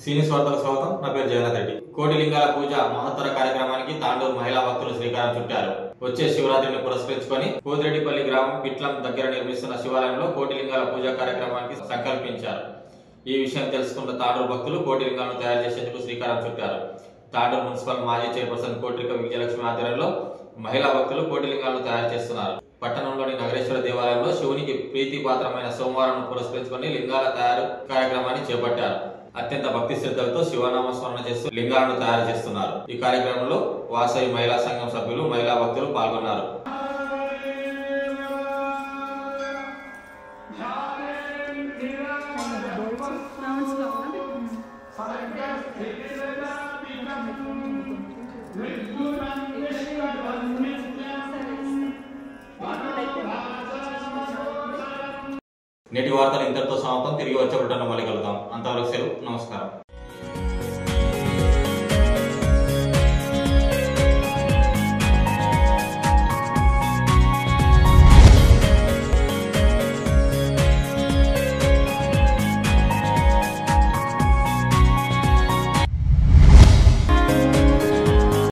సీనియస్ వార్తలకు స్వాగతం. నా పేరు జగన్నాథ్ రెడ్డి. కోటి లింగాల పూజ మహత్తర కార్యక్రమానికి తాండూరు మహిళా భక్తులు శ్రీకారం చుట్టారు. వచ్చే శివరాత్రిని పురస్కరించుకొని కోదిరెడ్డిపల్లి గ్రామం పిట్లం దగ్గర నిర్మిస్తున్న శివాలయంలో కోటి లింగాల పూజా కార్యక్రమానికి సంకల్పించారు. ఈ విషయం తెలుసుకున్న తాండూరు భక్తులు కోటి లింగాలను తయారు చేసేందుకు శ్రీకారం చుట్టారు. తాండూరు మున్సిపల్ మాజీ చైర్పర్సన్ కోట్రిక విజయలక్ష్మి ఆధ్వర్యంలో మహిళా భక్తులు కోటి లింగాలను తయారు చేస్తున్నారు. పట్టణంలోని నగరేశ్వర దేవాలయంలో శివునికి ప్రీతిపాత్రమైన సోమవారం పురస్కరించుకొని లింగాల తయారు కార్యక్రమాన్ని చేపట్టారు. అత్యంత భక్తి శ్రద్ధలతో శివనామ స్మరణ చేస్తూ లింగాలను తయారు చేస్తున్నారు. ఈ కార్యక్రమంలో వాసవి మహిళా సంఘం సభ్యులు, మహిళా భక్తులు పాల్గొన్నారు. నేటి వార్తలు ఇంతటితో సమాప్తం. తిరిగి వచ్చే మళ్ళీ కలుద్దాం. అంతవరకు సెలవు. నమస్కారం.